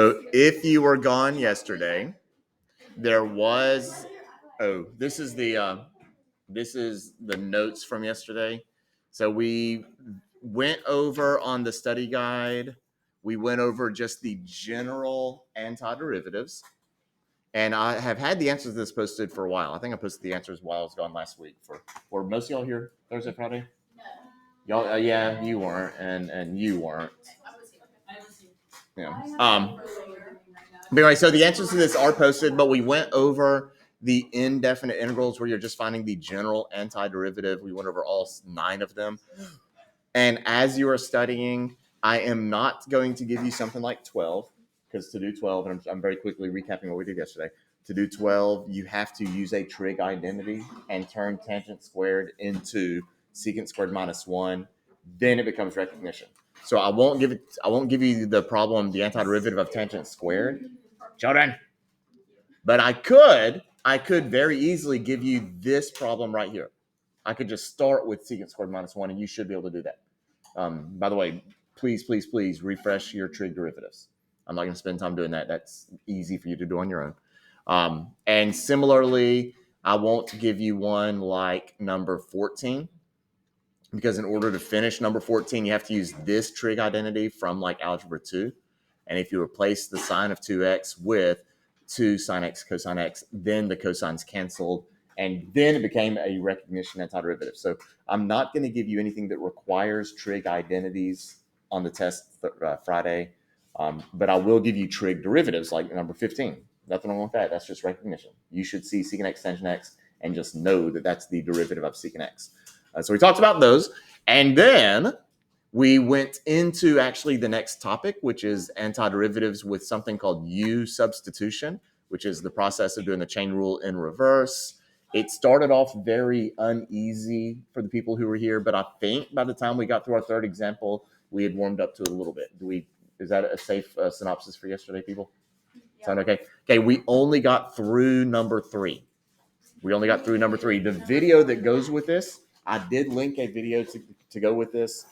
So if you were gone yesterday, there was this is the notes from yesterday. So we went over on the study guide. We went over just the general antiderivatives. And I have had the answers to this posted for a while. I think I posted the answers while I was gone last week. For most of y'all here Thursday, Friday? Y'all, yeah, you weren't, and you weren't. Yeah. But anyway, so the answers to this are posted, but we went over the indefinite integrals where you're just finding the general antiderivative. We went over all 9 of them. And as you are studying, I am not going to give you something like 12, because to do 12, and I'm very quickly recapping what we did yesterday. To do 12, you have to use a trig identity and turn tangent squared into secant squared minus 1. Then it becomes recognition. So I won't give you the problem, the antiderivative of tangent squared. Jordan. But I could very easily give you this problem right here. I could just start with secant squared minus 1, and you should be able to do that. By the way, please refresh your trig derivatives. I'm not going to spend time doing that. That's easy for you to do on your own. And similarly, I won't give you one like number 14, because in order to finish number 14, you have to use this trig identity from like algebra 2. And if you replace the sine of 2x with 2 sine x cosine x, then the cosines canceled, and then it became a recognition antiderivative. So I'm not going to give you anything that requires trig identities on the test Friday, but I will give you trig derivatives like number 15. Nothing wrong with that. That's just recognition. You should see secant x tangent x and just know that that's the derivative of secant x. So we talked about those, and then we went into actually the next topic, which is antiderivatives with something called U substitution, which is the process of doing the chain rule in reverse. It started off very uneasy for the people who were here, but I think by the time we got through our third example, we had warmed up to it a little bit. Is that a safe synopsis for yesterday, people? Yeah. Sound okay? Okay, we only got through number 3. The video that goes with this, I did link a video to go with this.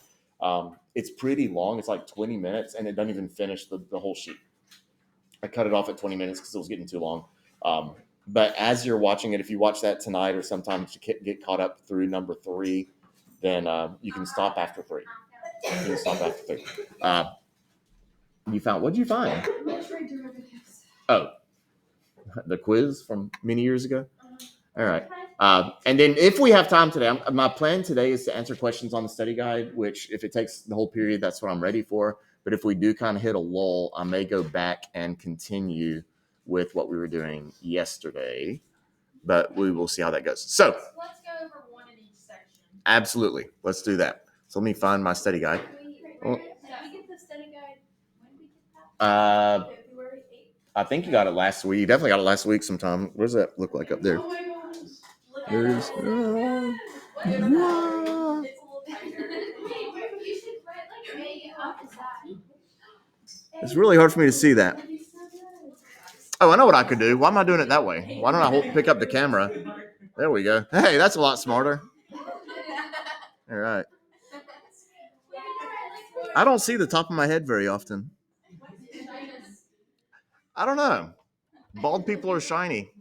It's pretty long. It's like 20 minutes, and it doesn't even finish the whole sheet. I cut it off at 20 minutes because it was getting too long. But as you're watching it, if you watch that tonight or sometimes you get caught up through number 3, then you can stop after 3. You found, what did you find? Oh, the quiz from many years ago? All right. And then if we have time today, my plan today is to answer questions on the study guide, which if it takes the whole period, that's what I'm ready for. But if we do kind of hit a lull, I may go back and continue with what we were doing yesterday, but we will see how that goes. So let's go over one in each section. Absolutely. Let's do that. So let me find my study guide. Did we get the study guide? When did we get that? February 8th. I think you got it last week. You definitely got it last week sometime. What does that look like up there? Oh my gosh. There's. It's a little tighter. You should write like way up the side. It's really hard for me to see that. Oh, I know what I could do. Why am I doing it that way? Why don't I pick up the camera? There we go. Hey, that's a lot smarter. All right. I don't see the top of my head very often. I don't know. Bald people are shiny.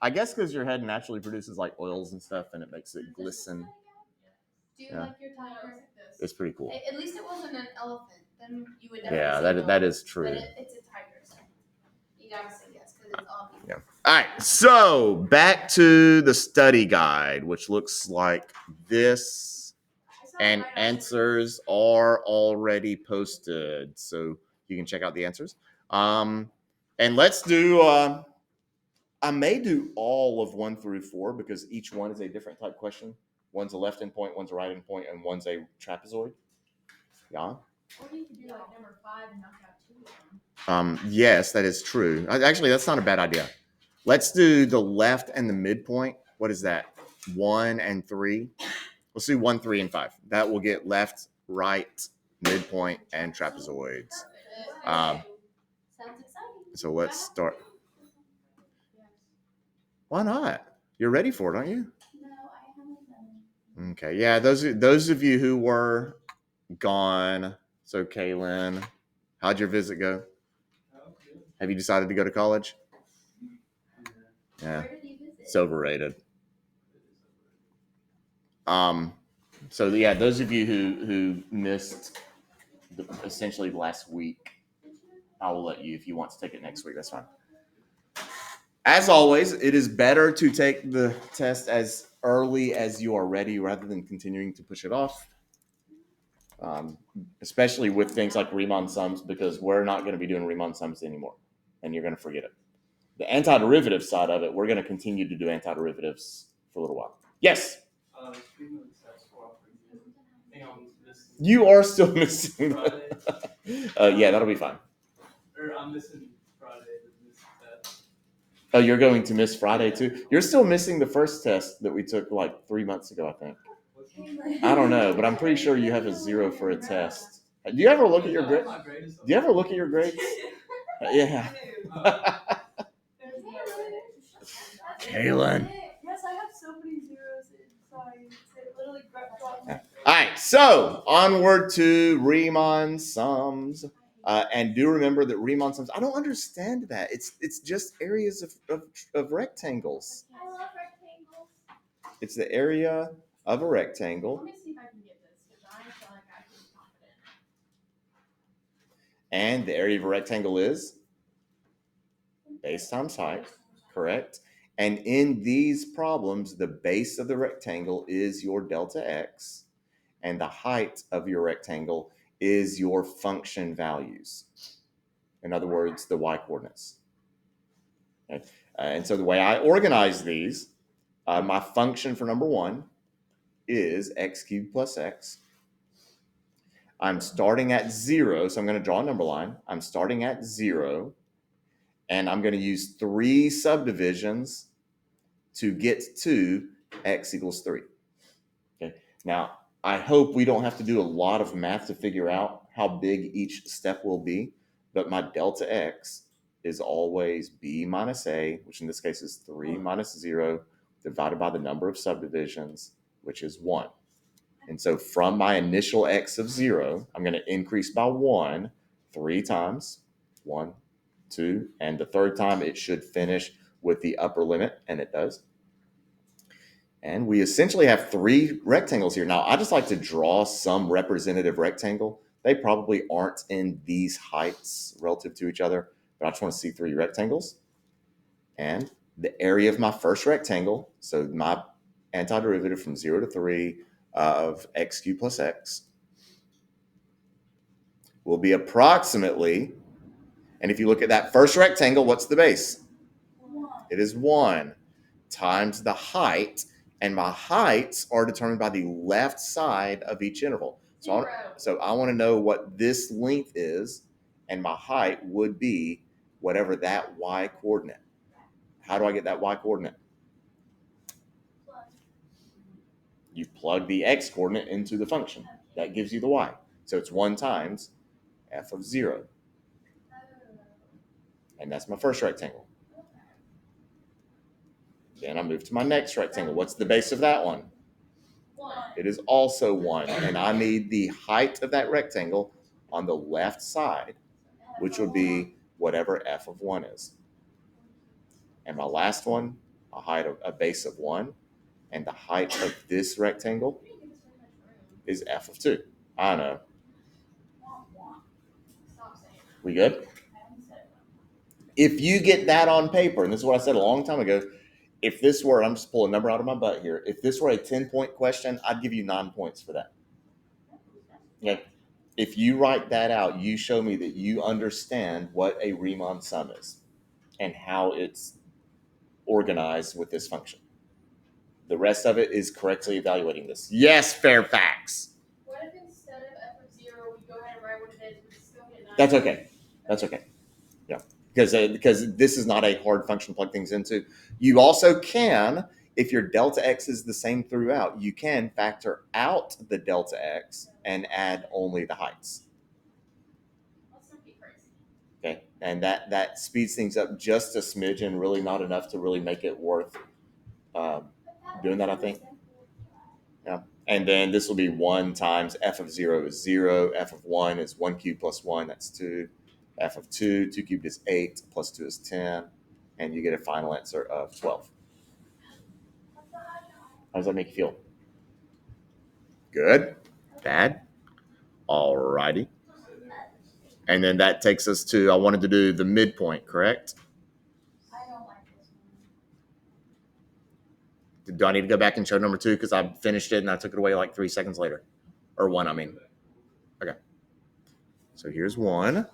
I guess because your head naturally produces like oils and stuff, and it makes it glisten. Do you like your tiger? It's pretty cool. At least it wasn't an elephant. Then you would definitely say that is true. But it's a tiger, so you gotta say yes because it's obvious. Yeah. All right. So back to the study guide, which looks like this, and answers are already posted, so you can check out the answers. And let's do. I may do all of 1 through 4 because each one is a different type question. One's a left end point, one's a right end point, and one's a trapezoid. Yeah. Or you could do like number 5 and knock out 2 of them. Yes, that is true. Actually, that's not a bad idea. Let's do the left and the midpoint. What is that? 1 and 3. Let's do 1, 3, and 5. That will get left, right, midpoint, and trapezoids. Sounds exciting. So let's start. Why not? You're ready for it, aren't you? No, I haven't done it. Okay. Yeah, those of you who were gone. So Kaylin, how'd your visit go? Have you decided to go to college? Yeah, Where did you visit? it's overrated. So yeah, those of you who missed essentially last week, I will let you, if you want to take it next week, that's fine. As always, it is better to take the test as early as you are ready rather than continuing to push it off. Especially with things like Riemann sums, because we're not going to be doing Riemann sums anymore, and you're going to forget it. The antiderivative side of it, we're going to continue to do antiderivatives for a little while. Yes? You are still missing. Yeah, that'll be fine. Or I'm missing Friday. Oh, you're going to miss Friday too? You're still missing the first test that we took like 3 months ago, I think. I don't know, but I'm pretty sure you have a 0 for a test. Do you ever look at your grades? Do you ever look at your grades? Yeah. Kaylin. Yes, I have so many zeros in science. It literally dropped me. All right, so onward to Riemann sums. And do remember that Riemann sums, I don't understand that. It's just areas of rectangles. I love rectangles. It's the area of a rectangle. Let me see if I can get this because I feel like I can be confident. And the area of a rectangle is base times height, correct? And in these problems, the base of the rectangle is your delta x, and the height of your rectangle is your function values. In other words, the y coordinates. Okay? And so the way I organize these, my function for number 1 is x cubed plus x. I'm starting at 0, so I'm going to draw a number line. I'm starting at 0, and I'm going to use 3 subdivisions to get to x equals 3. Okay. Now, I hope we don't have to do a lot of math to figure out how big each step will be, but my delta x is always b minus a, which in this case is 3 minus 0, divided by the number of subdivisions, which is 1. And so from my initial x of 0, I'm going to increase by 1 3 times. 1, 2, and the third time it should finish with the upper limit, and it does. And we essentially have 3 rectangles here. Now, I just like to draw some representative rectangle. They probably aren't in these heights relative to each other, but I just want to see 3 rectangles. And the area of my first rectangle, so my antiderivative from 0 to 3 of x cubed plus x, will be approximately, and if you look at that first rectangle, what's the base? 1. It is 1 times the height, and my heights are determined by the left side of each interval. So I want to know what this length is, and my height would be whatever that y coordinate. How do I get that y coordinate? You plug the x coordinate into the function. That gives you the y. So it's 1 times f of 0. And that's my first rectangle. Then I move to my next rectangle. What's the base of that one? 1. It is also 1. And I need the height of that rectangle on the left side, which would be whatever f of 1 is. And my last one, a base of 1. And the height of this rectangle is f of 2. I know. We good? If you get that on paper, and this is what I said a long time ago, if this were, I'm just pulling a number out of my butt here, if this were a 10-point question, I'd give you 9 points for that. Okay. If you write that out, you show me that you understand what a Riemann sum is and how it's organized with this function. The rest of it is correctly evaluating this. Yes, Fairfax. What if instead of f of 0, we go ahead and write what it is, we still get 9? That's okay. That's okay. Yeah. Because this is not a hard function to plug things into. You also can, if your delta x is the same throughout, you can factor out the delta x and add only the heights. Let's not be crazy. Okay, and that speeds things up just a smidgen, really not enough to really make it worth doing that, I think. Yeah. And then this will be 1 times f of 0 is 0, f of 1 is 1 cubed plus 1, that's 2. f of 2. 2 cubed is 8, plus 2 is 10, and you get a final answer of 12. How does that make you feel? Good? Bad? All righty. And then that takes us to, I wanted to do the midpoint, correct? I don't like this one. Do I need to go back and show number 2 because I finished it and I took it away like 3 seconds later? Or 1, I mean. Okay. So here's 1.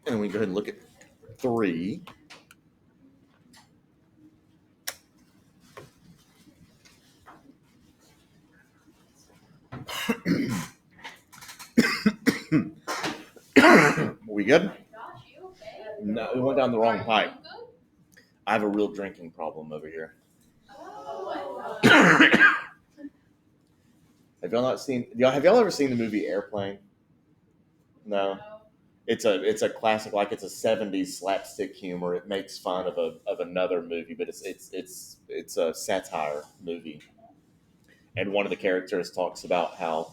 And we go ahead and look at 3. We good? Gosh, you okay? No, we went down the wrong Are you pipe. good? I have a real drinking problem over here. Oh, Have y'all ever seen the movie Airplane? No. It's a classic, like it's a 70s slapstick humor. It makes fun of another movie, but it's a satire movie. And one of the characters talks about how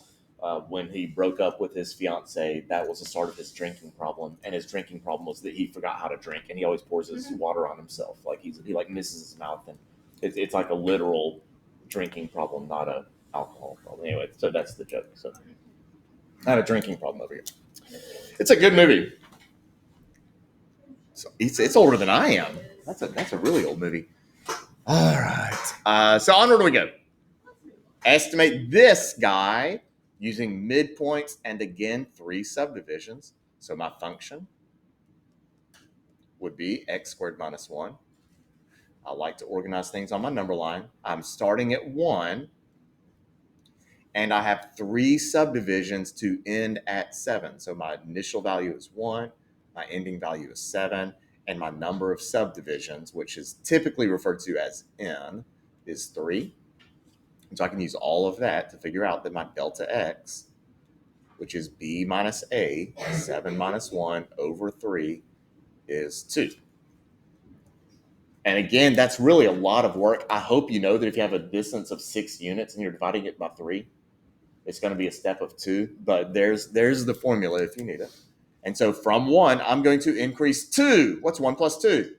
when he broke up with his fiance, that was the start of his drinking problem. And his drinking problem was that he forgot how to drink, and he always pours his water on himself, like he like misses his mouth, and it's like a literal drinking problem, not a alcohol problem. Anyway, so that's the joke. So not a drinking problem over here. It's a good movie. So it's older than I am. That's a really old movie. All right. So onward we go. Estimate this guy using midpoints and again 3 subdivisions. So my function would be x squared minus 1. I like to organize things on my number line. I'm starting at 1, and I have 3 subdivisions to end at 7. So my initial value is 1, my ending value is 7, and my number of subdivisions, which is typically referred to as n, is 3. So I can use all of that to figure out that my delta x, which is b minus a, 7 minus 1 over 3, is 2. And again, that's really a lot of work. I hope you know that if you have a distance of 6 units and you're dividing it by 3, it's going to be a step of 2. But there's the formula if you need it. And so from 1, I'm going to increase 2. What's 1 plus 2?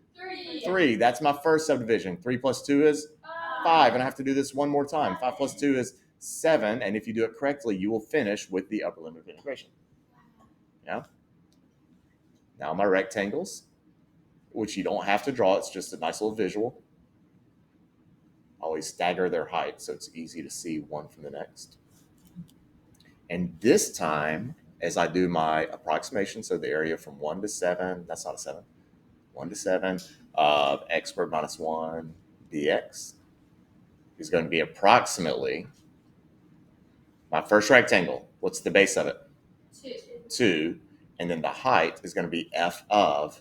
3. That's my first subdivision. 3 plus 2 is 5. And I have to do this one more time. 5 plus 2 is 7. And if you do it correctly, you will finish with the upper limit of integration. Yeah. Now my rectangles, which you don't have to draw. It's just a nice little visual. Always stagger their height so it's easy to see one from the next. And this time, as I do my approximation, so the area from 1 to 7, that's not a 7, 1 to 7 of x squared minus 1 dx is going to be approximately my first rectangle. What's the base of it? 2. And then the height is going to be f of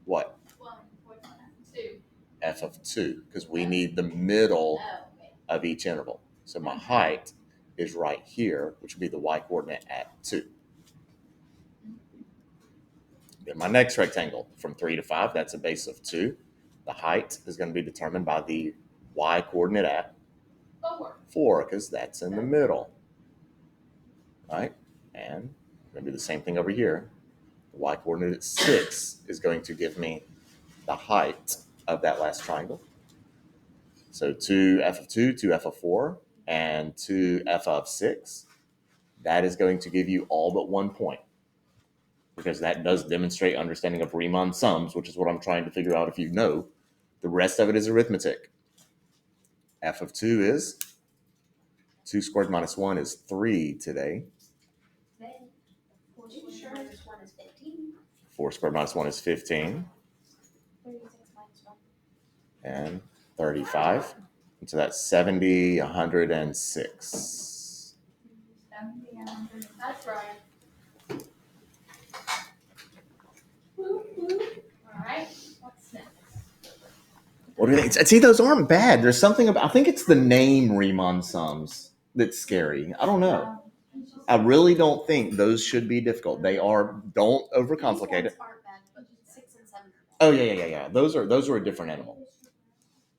what? 2. F of 2, because we need the middle of each interval. So my height is right here, which would be the y-coordinate at 2. Then my next rectangle, from 3 to 5, that's a base of 2. The height is going to be determined by the y-coordinate at 4, because that's in the middle. Right? And I'm going to do the same thing over here. The y-coordinate at 6 is going to give me the height of that last triangle. So 2f of 2, 2f of 4, and 2f of 6. That is going to give you all but 1 point, because that does demonstrate understanding of Riemann sums, which is what I'm trying to figure out if you know. The rest of it is arithmetic. F of 2 is 2 squared minus 1 is 3 today. 4 squared minus 1 is 15. 36 minus 1. And 35. And so that's 70, 106. 70, 100. That's right. All right. What's next? What do you think? See, those aren't bad. There's something about, I think it's the name Riemann sums that's scary. I don't know. I really don't think those should be difficult. They are. Don't overcomplicate it. Aren't bad, but 6 and 7 are bad. Oh yeah. Those are a different animal.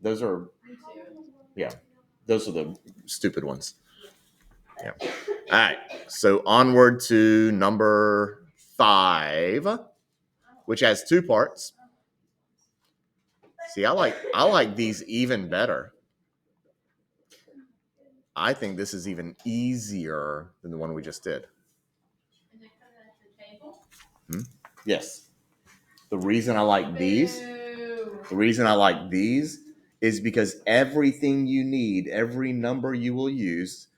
Those are the stupid ones. Yeah. All right. So onward to number 5, which has 2 parts. See, I like these even better. I think this is even easier than the one we just did. And they come at the table? Yes. The reason I like these is because everything you need, every number you will use,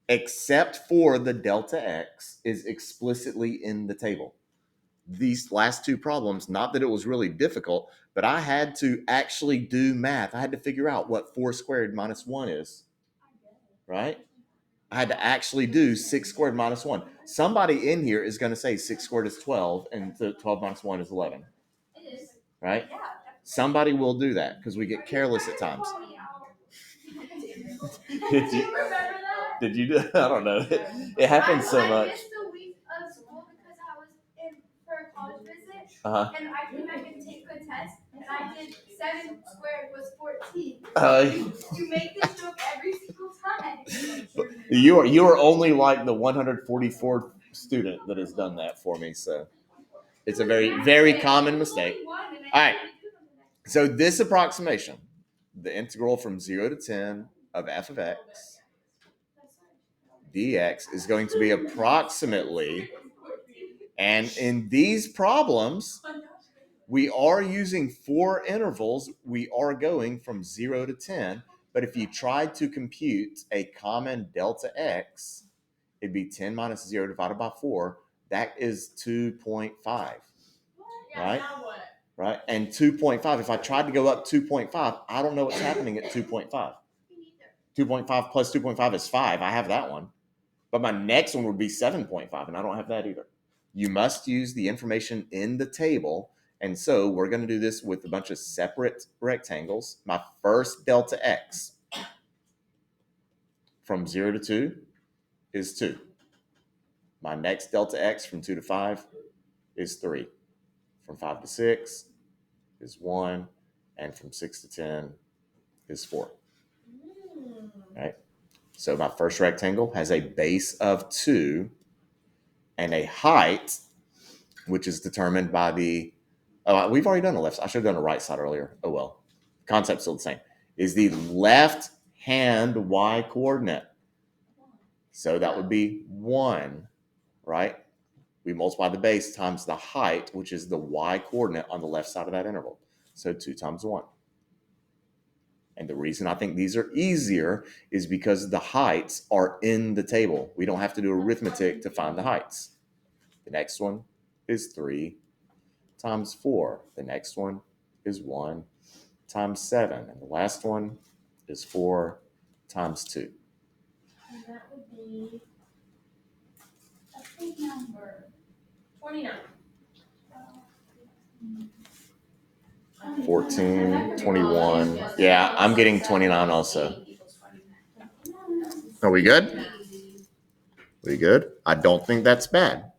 except for the delta x, is explicitly in the table. These last 2 problems, not that it was really difficult, but I had to actually do math. I had to figure out what 4 squared minus 1 is, right? I had to actually do 6 squared minus 1. Somebody in here is going to say 6 squared is 12 and 12 minus 1 is 11. It is. Right? Somebody will do that because we get careless at times. Did you remember that? Did you do? I don't know. It happens so I much. missed a week of school because I was in for a college visit, Uh-huh. and I came back and take a test, and I did 7 squared was 14. You make this joke every single time. You are only like the 144th student that has done that for me, so it's a very common mistake. All right. So this approximation, the integral from 0 to 10 of f of x dx is going to be approximately, and in these problems, we are using 4 intervals. We are going from 0 to 10, but if you tried to compute a common delta x, it'd be 10 minus 0 divided by 4. That is 2.5, right? Right? And 2.5, if I tried to go up 2.5, I don't know what's happening at 2.5. 2.5 plus 2.5 is 5. I have that one. But my next one would be 7.5, and I don't have that either. You must use the information in the table. And so we're going to do this with a bunch of separate rectangles. My first delta x from 0 to 2 is 2. My next delta x from 2 to 5 is 3. From 5 to 6 is 1. And from 6 to 10 is 4. Right? So my first rectangle has a base of 2 and a height, which is determined by the, we've already done the left side. I should have done the right side earlier. Oh well. Concept's still the same. Is the left hand y coordinate. So that would be 1, right? We multiply the base times the height, which is the y coordinate on the left side of that interval. So 2 times 1. And the reason I think these are easier is because the heights are in the table. We don't have to do arithmetic to find the heights. The next one is 3 times 4. The next one is 1 times 7. And the last one is 4 times 2. And that would be a big number. 29. 14, 21. Yeah, I'm getting 29 also. Are we good? We good? I don't think that's bad.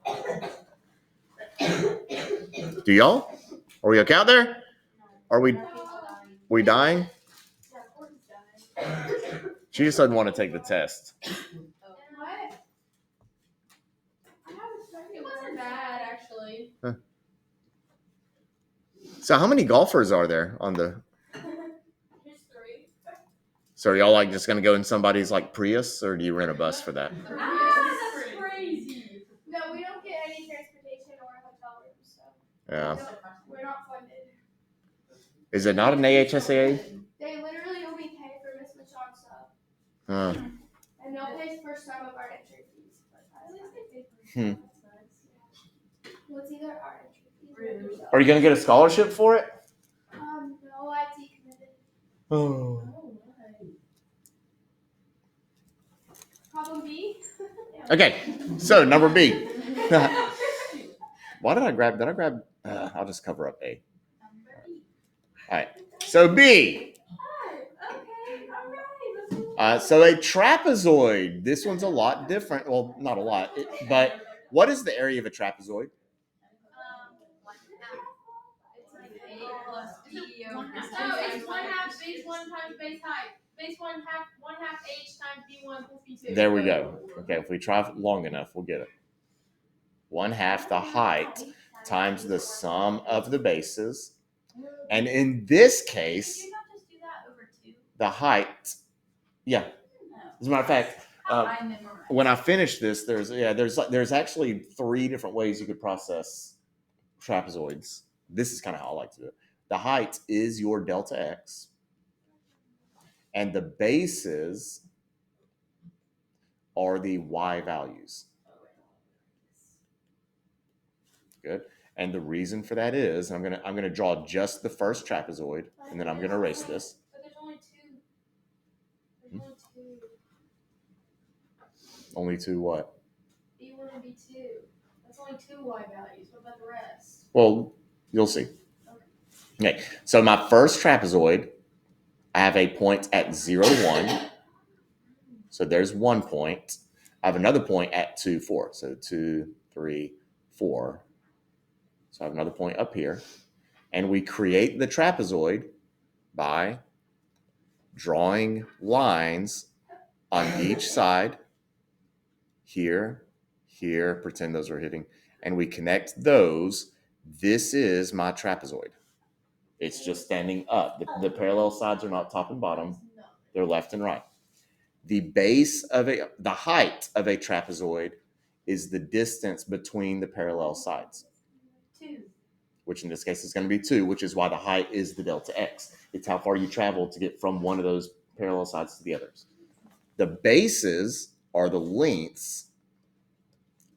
Do y'all? Are we okay out there? Are we dying? She just doesn't want to take the test. It wasn't bad, actually. So how many golfers are there on the... Here's 3. So are y'all like just going to go in somebody's like Prius, or do you rent a bus for that? That's crazy. No, we don't get any transportation or hotel rooms, so Yeah. we're not funded. Is it not an AHSAA? They literally only pay for Miss Michon's stuff, Uh, and they'll pay for some of our entry fees. But at least they pay for Hmm. Well, it's either our entry fees or yourself. are you going to get a scholarship for it? No, I decommitted. Oh. Problem B? Okay, so number B. Why did I grab? I'll just cover up A. All right. So B. Okay, all right. So a trapezoid. This one's a lot different. Well, not a lot, but what is the area of a trapezoid? It's 1/2 base 1 times base height. Base 1/2 h times b1 plus b2. There we go. Okay, if we try long enough, we'll get it. 1/2 the height times the sum of the bases. And in this case, Did you not just do that over 2? the height, yeah. As a matter of fact, I memorized. when I finish this, there's actually 3 different ways you could process trapezoids. This is kind of how I like to do it. The height is your delta x, and the bases are the y values. Good. And the reason for that is I'm gonna draw just the first trapezoid, and then I'm gonna erase this. But there's only 2. There's only 2. Only 2 what? B1 and B2. That's only 2 y values. What about the rest? Well, you'll see. Okay. So my first trapezoid, I have a point at 0, 1. So there's 1 point. I have another point at 2, 4. So 2, 3, 4. So I have another point up here. And we create the trapezoid by drawing lines on each side. Here, here, pretend those are hitting. And we connect those. This is my trapezoid. It's just standing up. The parallel sides are not top and bottom. They're left and right. The height of a trapezoid is the distance between the parallel sides, 2. which in this case is going to be 2, which is why the height is the delta x. It's how far you travel to get from one of those parallel sides to the others. The bases are the lengths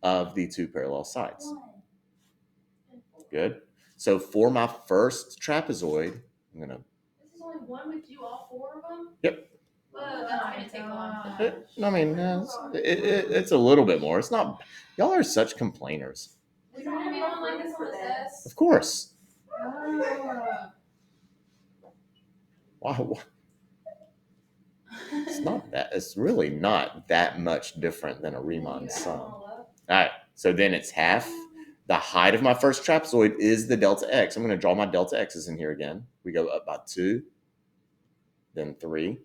of the 2 parallel sides. Good. So for my first trapezoid, I'm going to... This is only 1. We have to do all 4 of them? Yep. Whoa, that's going to take a long time. It's a little bit more. It's not... Y'all are such complainers. We don't have anyone like this on the test. Of course. Wow. It's really not that much different than a Riemann sum. All right. So then it's half. The height of my first trapezoid is the delta x. I'm going to draw my delta x's in here again. We go up by 2, then 3,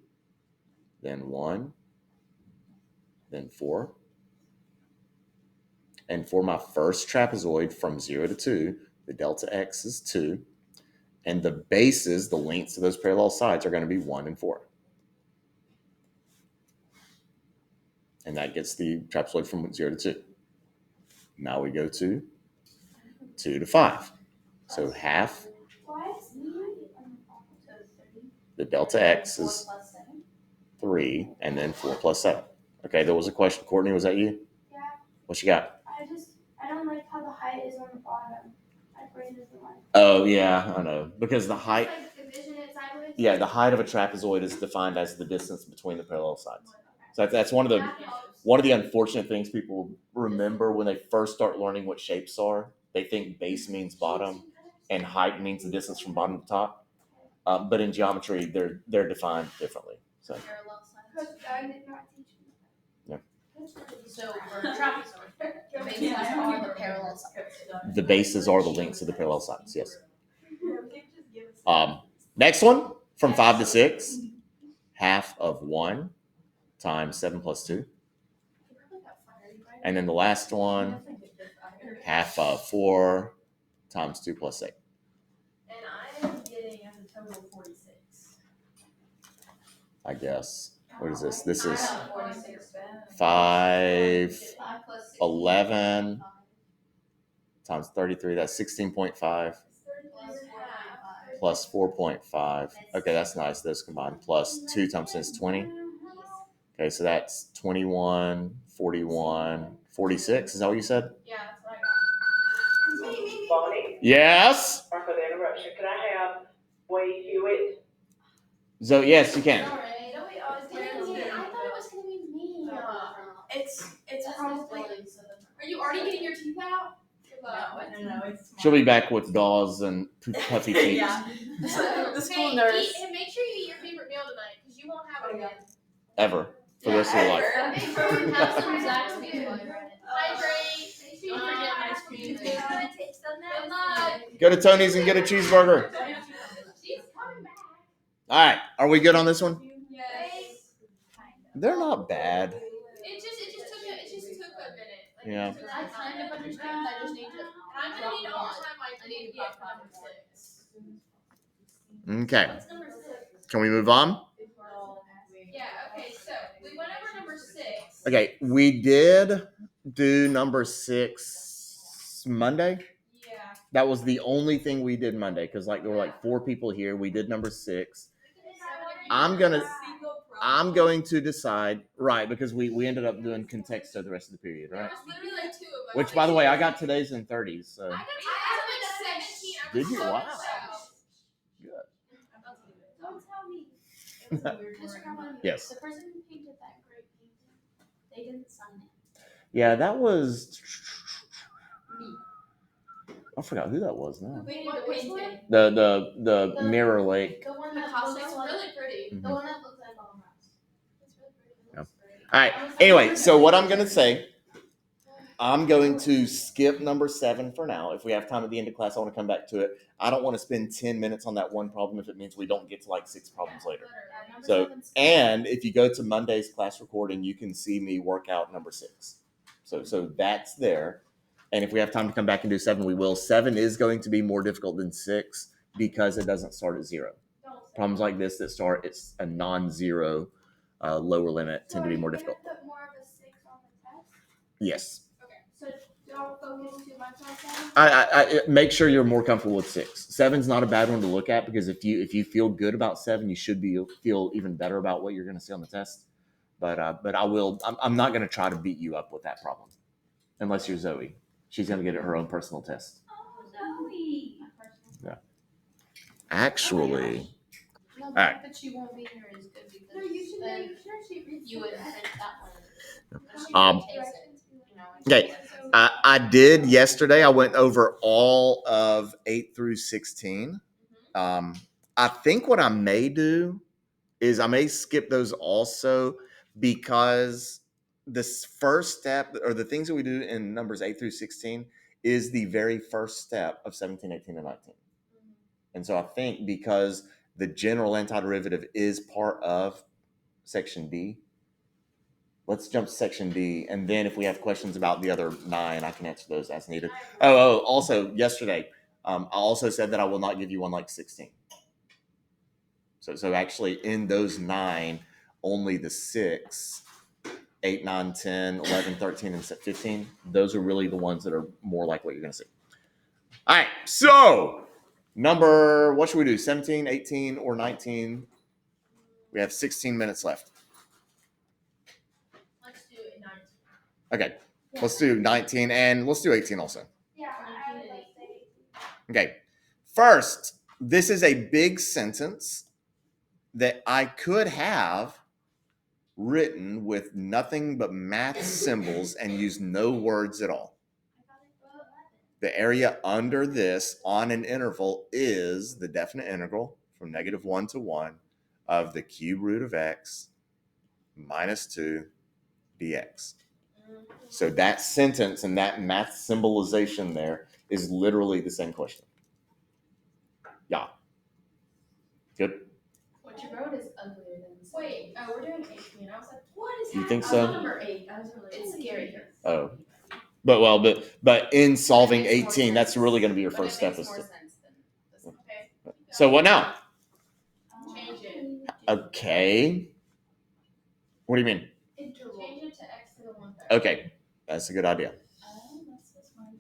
then 1, then 4. And for my first trapezoid from 0 to 2, the delta x is 2. And the bases, the lengths of those parallel sides, are going to be 1 and 4. And that gets the trapezoid from 0 to 2. Now we go to 2 to 5. So half the delta x is 3, and then 4 plus 7. Okay, there was a question. Courtney, was that you? Yeah. What you got? I don't like how the height is on the bottom. My brain doesn't like. Oh, yeah, I know. Because the height... It's like division it sideways. Yeah, the height of a trapezoid is defined as the distance between the parallel sides. So that's one of the unfortunate things people remember when they first start learning what shapes are. They think base means bottom and height means the distance from bottom to top. But in geometry, they're defined differently. So Because I did not teach me. So for trapezoid, the bases are the parallel sides. The bases are the lengths of the parallel sides, yes. Next one, from 5 to 6, half of 1 times 7 plus 2. And then the last one, half of 4 times 2 plus 8. And I am getting as a total 46. I guess. What is this? This is 46. 5, 11 times 33. That's 16.5 plus 4.5. Okay, that's nice. Those combined. Plus 2 times 10 is 20. Okay, so that's 21, 41, 46. Is that what you said? Yeah, that's what I got. Bonnie, Yes. sorry for the interruption. Could I have Wade Hewitt? So, yes, you can. Sorry, don't we always wear this? I thought it was gonna be me. It's That's probably. Are you already getting your teeth out? No, it's She'll be back with gauze and puffy cheeks. Yeah. The school nurse. And make sure you eat your favorite meal tonight, because you won't have it again. Ever. For the rest of your life. Make sure you have some Zaxby's while you're at it. Hydrate. Don't forget ice cream. Good luck. Go to Tony's and get a cheeseburger. She's coming back. All right. Are we good on this one? Yes. They're not bad. It just took a minute. Yeah. Because I kind of understand. I just need to. I'm gonna need all the time I need to get pop for number on 6. Okay. What's number 6? Can we move on? Yeah, okay, so we went over number 6. Okay, we did do number 6 Monday. Yeah. That was the only thing we did Monday because like there were like 4 people here. We did number 6. I'm going to decide, right, because we ended up doing contexto the rest of the period, There right? was literally like 2 of us. Which, by the way, I got today's in 30s. So I got like 17. I was Did you? so Wow. proud. Don't tell me. Mr. Carmine, Yes. The person who painted that great painting, they didn't sign it. Yeah, that was. Me. I forgot who that was now. Who painted the painting? The Mirror Lake. The one The that costume looks is like. really pretty. Mhm. The one that looks like a mouse. It's really pretty. Yeah. It's great. All right. Anyway, so what I'm gonna say, I'm going to skip number 7 for now. If we have time at the end of class, I want to come back to it. I don't want to spend 10 minutes on that one problem if it means we don't get to like 6 problems later. So, and if you go to Monday's class recording, you can see me work out number 6. So that's there. And if we have time to come back and do 7, we will. 7 is going to be more difficult than 6 because it doesn't start at 0. Problems like this that start it's a non-zero lower limit tend to be more difficult. Put more of a 6 on the test. Yes. So don't focus too much on 7. I make sure you're more comfortable with 6. 7's not a bad one to look at because if you feel good about 7, you should feel even better about what you're going to see on the test. But I will. I'm not going to try to beat you up with that problem, unless you're Zoe. She's going to get her own personal test. Oh, Zoe. Yeah. Actually, No, the All fact that she won't be here is good because No, you should then make sure she reads you would it. print that one. And she Um, takes it, you know, and Okay. she gets it. I did yesterday. I went over all of 8 through 16. I think what I may do is I may skip those also because this first step or the things that we do in numbers 8 through 16 is the very first step of 17, 18, and 19. And so I think because the general antiderivative is part of section D, let's jump to section D. And then if we have questions about the other 9, I can answer those as needed. Also yesterday, I also said that I will not give you one like 16. So actually in those 9, only the 6, 8, 9, 10, 11, 13, and 15, those are really the ones that are more like what you're going to see. All right, so what should we do? 17, 18, or 19? We have 16 minutes left. Let's do it 19. Okay, let's do 19 and let's do 18 also. Yeah, I would like to say. Okay, first, this is a big sentence that I could have written with nothing but math symbols and use no words at all. The area under this on an interval is the definite integral from -1 to 1 of the cube root of x minus 2 dx. So that sentence and that math symbolization there is literally the same question. Yeah. Good. What you wrote is uglier than this. Wait, we're doing 18. I was like, what is You think happening? so? Number 8. I was really. It's scary. Oh. But in solving That makes more 18, that's sense. really going to be your But first it step. makes Is more to, sense than this one. Okay. so what now? Change it. Okay. What do you mean? Interval. Change it to x to the 1/3. Okay, that's a good idea. That's this one.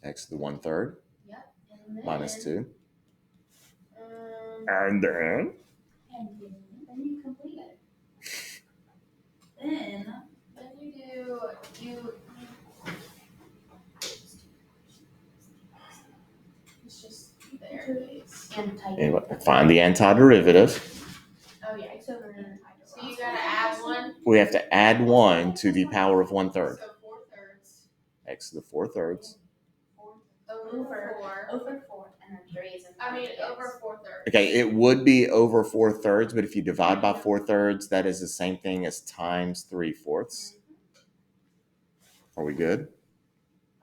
X to the 1/3 Yep. And then, minus 2. Um, And then? then you complete it. Then you do it's just there. And type. Anyway, find the antiderivative. Oh yeah, it's over here. So you gotta add 1. We have to add 1 to the power of 1/3. So 4/3. X to the 4/3. Over 4. Over 4 and then 3 is in Over 4/3. Okay, it would be over 4/3, but if you divide by 4/3, that is the same thing as times 3/4. Are we good?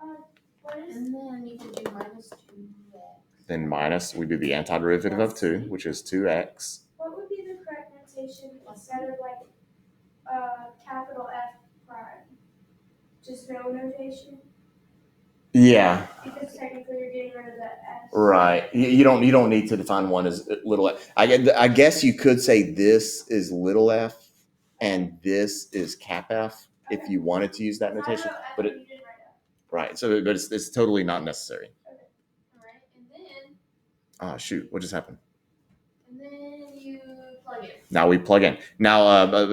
And then you can do minus 2x. Then minus, we do the antiderivative of 2, which is 2x. What would be the correct notation instead of like capital F prime. Just no notation, Yeah, because technically you're getting rid of that S. right. You don't need to define one as little f. I guess you could say this is little f and this is cap F if you wanted to use that I notation. wrote F But and you didn't write F. right, so but it's totally not necessary. Alright, and then Oh shoot, what just happened? you plug in. Now we plug in. Now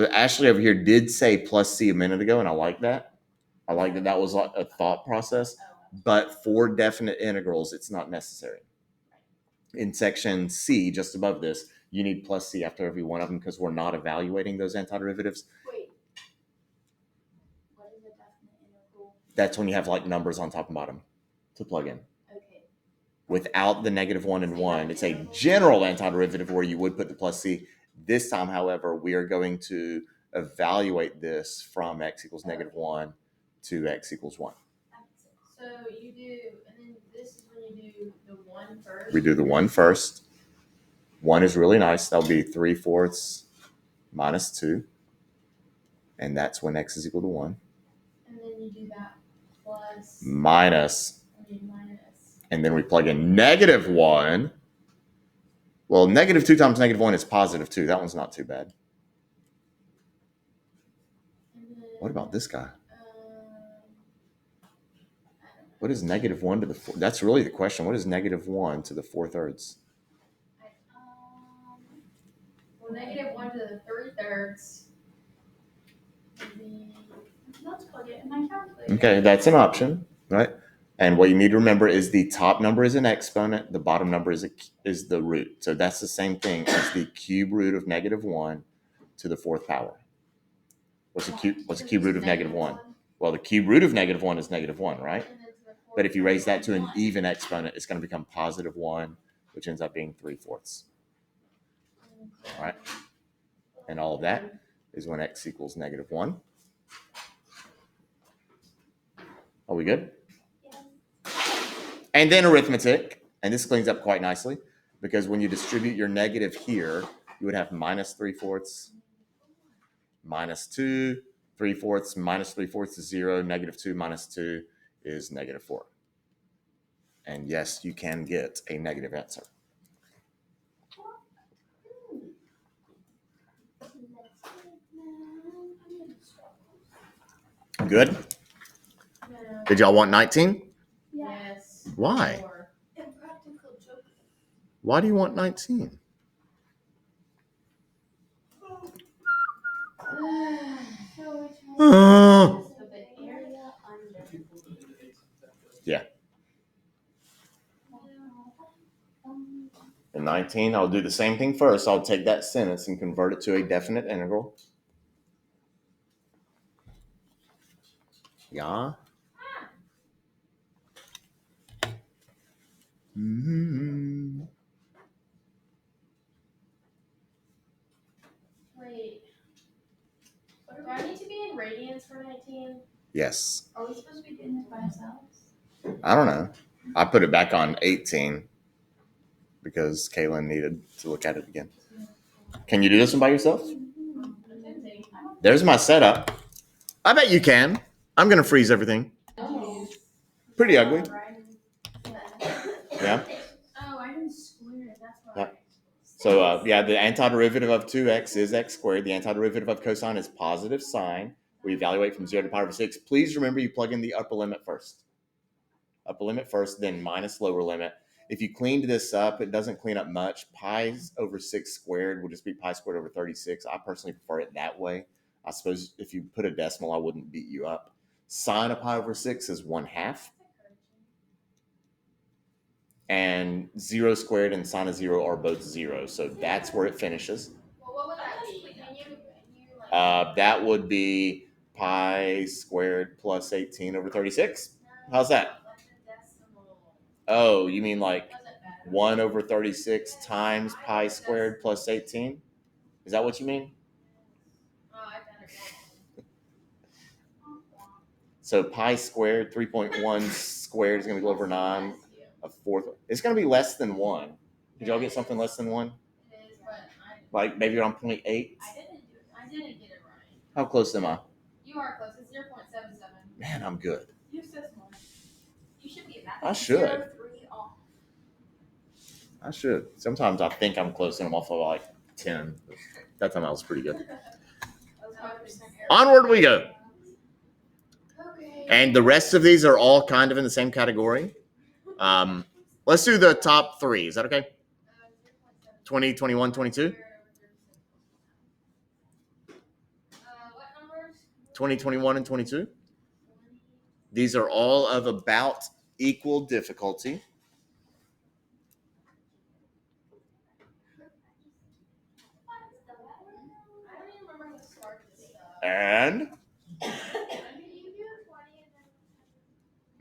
Ashley over here did say plus C a minute ago, and I like that. I like that that was a thought process. But for definite integrals, it's not necessary. In section C, just above this, you need plus C after every one of them because we're not evaluating those antiderivatives. Wait. What is a definite integral? That's when you have like numbers on top and bottom to plug in. Okay. Without the -1 and 1, it's a general antiderivative where you would put the plus C. This time, however, we are going to evaluate this from x equals -1 to x equals 1. So you do, and then this is when you do the 1 first. We do the 1 first. 1 is really nice. That'll be 3/4 minus 2. And that's when x is equal to 1. And then you do that plus. Minus. Minus. And then we plug in -1. Well, -2 times -1 is +2. That one's not too bad. And then, What about this guy? I don't know. What is -1 to the 4? That's really the question. What is -1 to the 4/3? Well, -1 to the 3/3 would be. Let's plug it in my calculator. Okay, that's an option, right? And what you need to remember is the top number is an exponent, the bottom number is the root. So that's the same thing as the cube root of -1 to the 4th power. What's the cube root of -1? Well, the cube root of -1 is -1, right? And then to the 4th But if you raise that to an 1. even exponent, it's going to become +1, which ends up being 3/4. Right. And all of that is when x equals -1. Are we good? And then arithmetic, and this cleans up quite nicely because when you distribute your negative here, you would have -3/4, -2, 3/4, -3/4 is 0, -2 minus 2 is -4. And yes, you can get a negative answer. Good? No. Did y'all want 19? Yes. Why? 4. Impractical joke. Why do you want 19? So which one? Oh. So the area under. In 19, I'll do the same thing first. I'll take that sentence and convert it to a definite integral. Yeah. Mm-hmm. Wait. Do I need to be in radians for 19? Yes. Are we supposed to be doing this by ourselves? I don't know. I put it back on 18 because Kaylin needed to look at it again. Can you do this one by yourself? There's my setup. I bet you can. I'm going to freeze everything. Pretty ugly. Yeah. Oh, I didn't square it. That's why. Yeah. So, the antiderivative of 2x is x squared. The antiderivative of cosine is positive sine. We evaluate from 0 to the power of 6. Please remember you plug in the upper limit first. Upper limit first, then minus lower limit. If you cleaned this up, it doesn't clean up much. Pi over 6 squared will just be pi squared over 36. I personally prefer it that way. I suppose if you put a decimal, I wouldn't beat you up. Sine of pi over 6 is 1/2. And 0 squared and sine of 0 are both 0. So that's where it finishes. Well, what would that be? Can you That would be pi squared plus 18 over 36. How's that? Oh, you mean like 1 over 36 times pi squared plus 18? Is that what you mean? So pi squared, 3.1 squared is going to go over 9. A fourth. It's going to be less than 1. Did y'all get something less than 1? Like maybe around 0.8? I didn't get it right. How close am I? You are close. It's 0.77. Man, I'm good. You're so smart. You should be a math. I should. 0.03 off. I should. Sometimes I think I'm close and I'm off of like 10. That time I was pretty good. That was 5% error. Onward we go. Okay. And the rest of these are all kind of in the same category. Let's do the top three. Is that okay? 20, 21, 22? What numbers? 20, 21, and 22. These are all of about equal difficulty. I don't even remember how to start this stuff. And,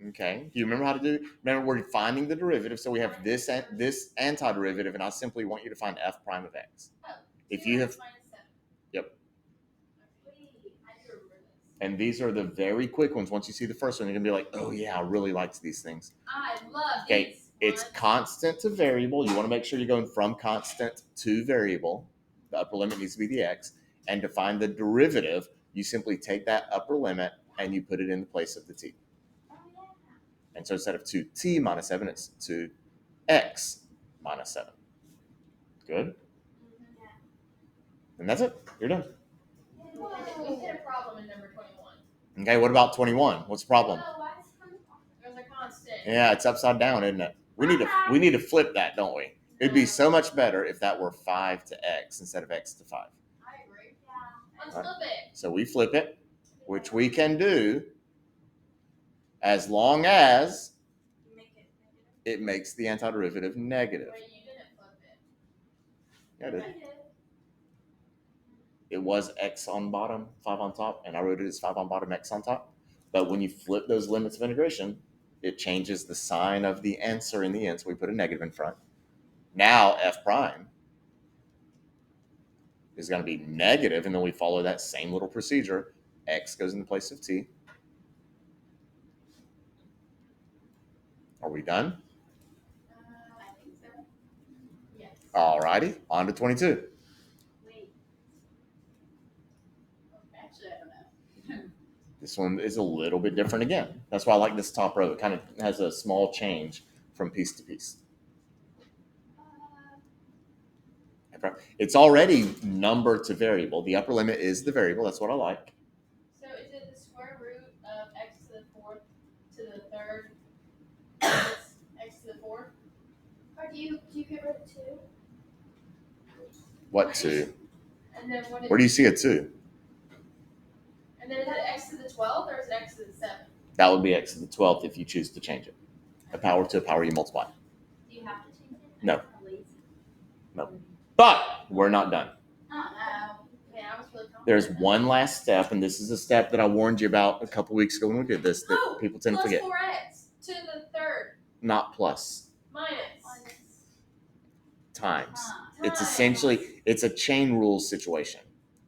okay, do you remember how to do it? Remember, we're finding the derivative. So we have this antiderivative, and I simply want you to find f prime of x. If you have, Yep. and these are the very quick ones. Once you see the first one, you're going to be like, oh, yeah, I really liked these things. I love Okay, these. it's ones. constant to variable. You want to make sure you're going from constant to variable. The upper limit needs to be the x. And to find the derivative, you simply take that upper limit and you put it in the place of the t. And so instead of 2t minus 7, it's 2x minus 7. Good? And that's it. You're done. We hit a problem in number 21. Okay, what about 21? What's the problem? There's a constant. Yeah, it's upside down, isn't it? We need to flip that, don't we? It'd be so much better if that were 5 to x instead of x to 5. I agree. Let's flip it. So we flip it, which we can do as long as it makes the antiderivative negative. Wait, you didn't flip it. Yeah, I did. It was x on bottom, 5 on top, and I wrote it as 5 on bottom, x on top. But when you flip those limits of integration, it changes the sign of the answer in the end, so we put a negative in front. Now f prime is going to be negative, and then we follow that same little procedure. X goes in the place of t. Are we done? I think so. Yes. All righty, on to 22. Wait. Actually, I don't know. This one is a little bit different again. That's why I like this top row. It kind of has a small change from piece to piece. It's already number to variable. The upper limit is the variable. That's what I like. So is it the square root of x to the fourth to the third minus x to the fourth? Or do you get rid of 2? What 2? And then what is Where do you see a 2? And then is it x to the 12th or is it x to the 7th? That would be x to the 12th if you choose to change it. A power to a power you multiply. Do you have to change it? No. I'm lazy. No. But we're not done. Oh, no. Man, I was really confident. There's one last step, and this is a step that I warned you about a couple weeks ago when we did this that people tend to Plus forget. 4x to the third Not plus, minus. times. It's essentially, it's a chain rule situation.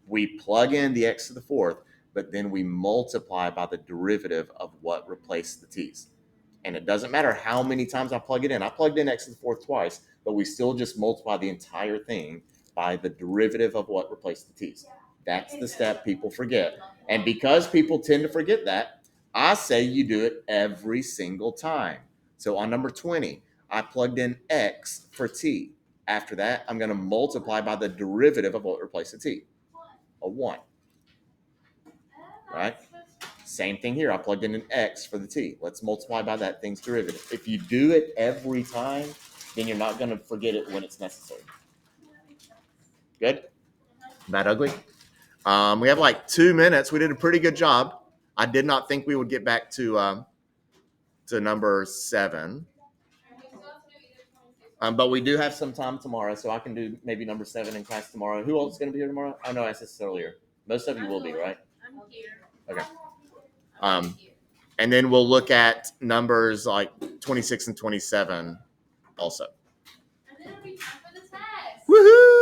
We plug in the x to the fourth, but then we multiply by the derivative of what replaced the t's. And it doesn't matter how many times I plug it in. I plugged in x to the fourth twice, but we still just multiply the entire thing by the derivative of what replaced the t's. That's the step people forget. And because people tend to forget that, I say you do it every single time. So on number 20, I plugged in x for t. After that, I'm going to multiply by the derivative of what replaced the t, a 1. Right? Same thing here. I plugged in an x for the t. Let's multiply by that thing's derivative. If you do it every time, then you're not going to forget it when it's necessary. Good? Bad ugly? We have like 2 minutes. We did a pretty good job. I did not think we would get back to number 7. And we still have to do either 26 But we do have some time tomorrow, so I can do maybe number 7 in class tomorrow. Who else is going to be here tomorrow? Oh, no, I said this earlier. Most of you will be, right? I'm here. Okay. I'm here. And then we'll look at numbers like 26 and 27 also. And then it'll be time for the test. Woohoo!